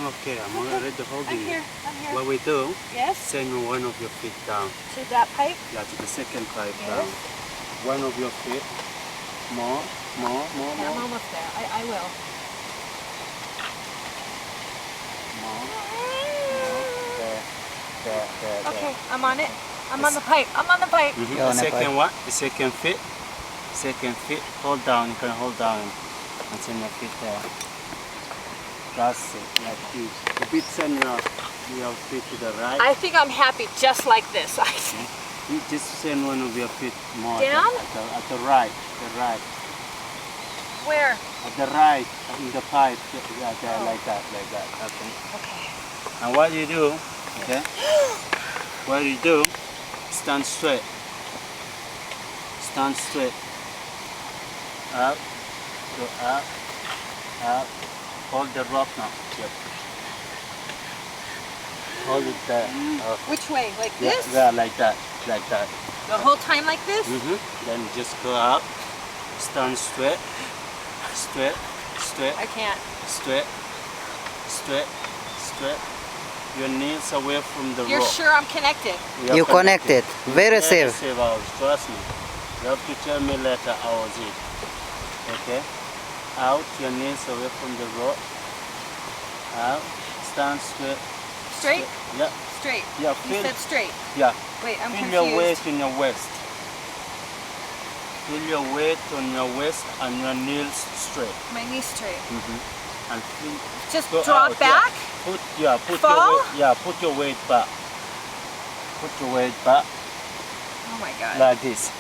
okay. I'm already holding I'm here. it. I'm here. What we do, Yes. send one of your feet down. To that pipe. Yeah, to the second pipe Yes. down. One of your feet. More. Okay, I'm almost there. I will. More. There. Okay, I'm on it. I'm on the pipe. I'm on the pipe. The second one, the second feet. Second feet. Hold down. You can hold down and send your feet there. That's it. Like this. A bit send your feet to the right. I think I'm happy just like this. You just send one of your feet more Down? at the right. The right. Where? At the right, in the pipe, yeah, there, like that, okay. Okay. And what you do, okay, what you do, stand straight, up, go up, hold the rope now, yep. Hold it there. Which way? Like Yeah, this? yeah, like that. The whole time like this? Then just go up, stand straight. I can't. Straight. Your knees away from the You're rope. sure I'm connected? You connected. Very safe. Trust me. You have to tell me later how was it. Okay? Out, your knees away from the rope. Out, stand straight. Straight? Yeah. Straight. Yeah, You said straight. Yeah. Wait, I'm Feel confused. your weight in your waist. Feel your weight on your waist and your knees straight. My knees straight. And feel, Just go drop out, back? Fall? Put your weight back. Put your weight back Oh my God. like this.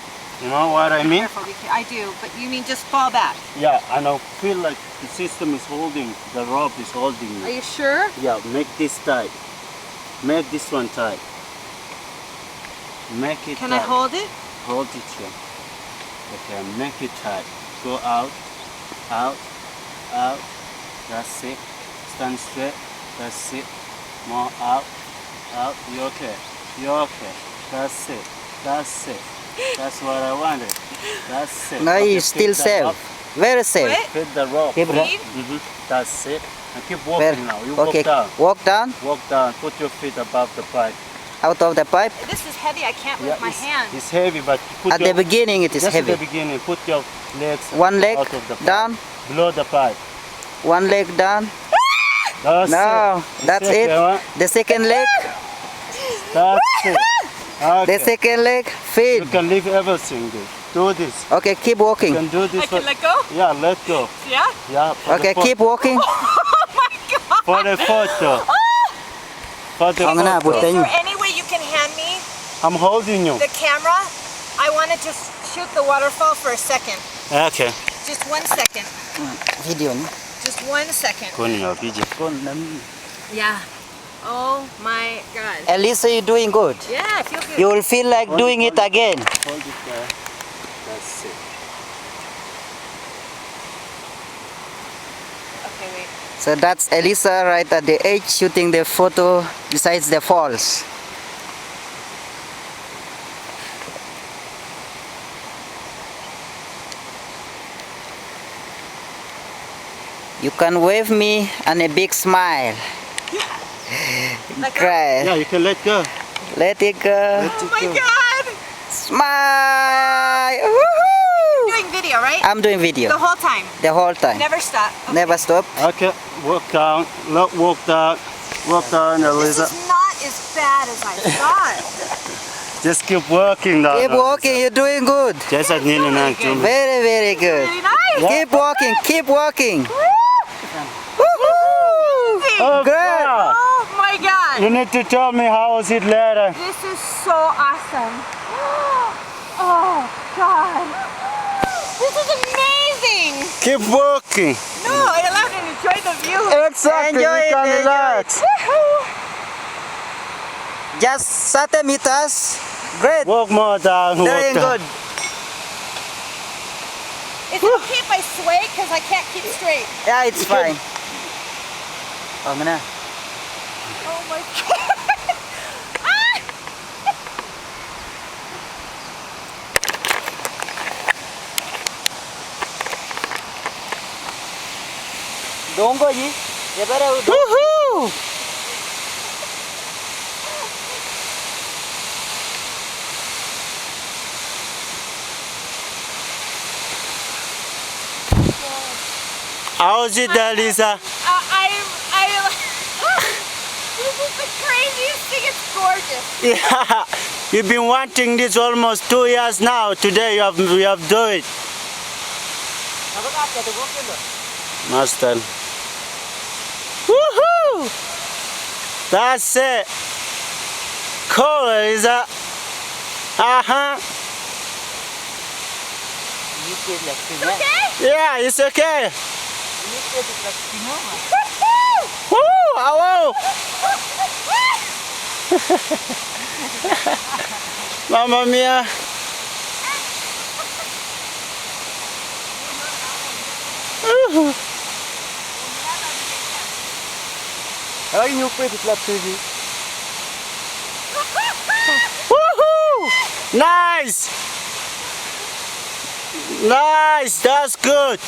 You know what I mean? Careful, I do, but you mean just fall back? Yeah, and I feel like the system is holding, the rope is holding Are you. you sure? Yeah, make this tight. Make this one tight. Make it Can tight. I hold it? Hold it here. Okay, make it tight. Go out. That's it. Stand straight. That's it. More out. You're okay. That's it. That's what I wanted. That's it. No, Okay, you're still fit the rope. safe. Very safe. What? Fit the rope. Keep That's it. And keep walking now. You okay. walk down. Walk down. Walk down. Put your feet above the pipe. Out of the pipe. This is heavy. I can't move my hand. It's heavy, but put At the beginning it is just heavy. at the beginning, put your legs One leg out of the pipe. down. Below the pipe. One leg down. That's No, it. that's it. The second leg. That's it. Okay. The second leg. Feed. You can leave everything. Do this. Okay, keep walking. You can do this. I can let go? Yeah, let go. Yeah? Yeah. Okay, keep walking. Oh my God! For the photo. For the Ang na, photo. butin. Is there any way you can hand me I'm holding you. the camera? I want to just shoot the waterfall for a second. Okay. Just 1 second. Video ni. Just 1 second. Kuni your video. Yeah. Oh my God. Elisa, you're doing good. Yeah, I feel good. You will feel like doing it again. Hold it there. That's it. Okay, wait. So that's Elisa right at the edge shooting the photo besides the falls. You can wave me and a big smile. Let go. Cry. Yeah, you can let go. Let it go. Oh my God. Smile. Woohoo! Doing video, right? I'm doing video The whole time. the whole time. Never stop. Okay. Never stop. Okay, walk down. Look, walk down. Walk down, This Elisa. is not as bad as I thought. Just keep walking down. Keep walking. You're doing good. Just at nearly now, Jimmy. Very, very good. Really nice. Keep walking. Keep walking. Woohoo! Oh, Good. God. Oh my God. You need to tell me how was it later. This is so awesome. Oh God. This is amazing. Keep walking. No, I allowed to enjoy the view. Exactly. Enjoy you it, can enjoy relax. Just 30 meters. Great. Walk more down. Doing walk down. good. Is it okay if I sway? Because I can't keep straight. Yeah, it's fine. Oh, mana? Oh my God. Ah! Dongo ji. Ya bara. Woohoo! Woohoo! How's it, Elisa? This is the craziest thing. It's gorgeous. Yeah, you've been wanting this almost 2 years now. Today you have do it. Master. Woohoo! That's it. Cool, Elisa. Okay? Yeah, it's okay. Woo! Hello! Mamma mia! Woohoo! Nice! Nice, that's good.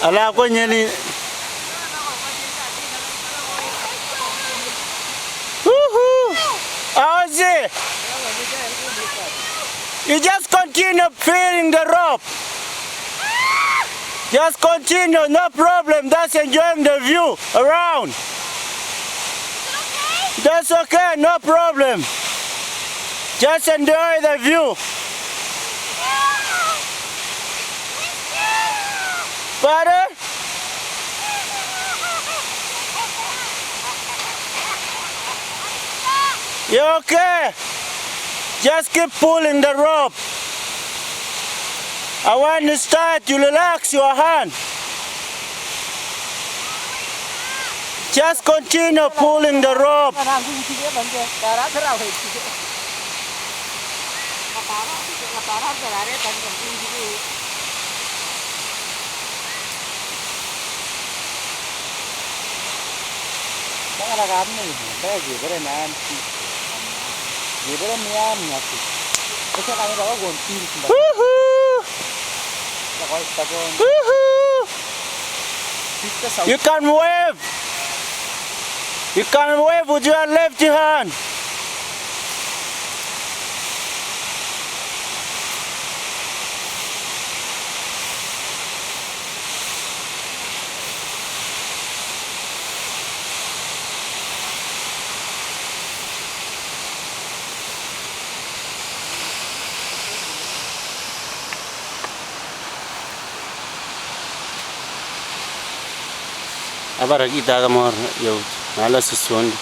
Ala ko nyeli. Woohoo! How's it? You just continue feeling the rope. Just continue, no problem. That's enjoying the view around. That's okay, no problem. Just enjoy the view. Butter? You okay? Just keep pulling the rope. And when you start, you relax your hand. Just continue pulling the rope. You can wave. You can wave with your left hand. Abara kita kamar yau, nala susundi.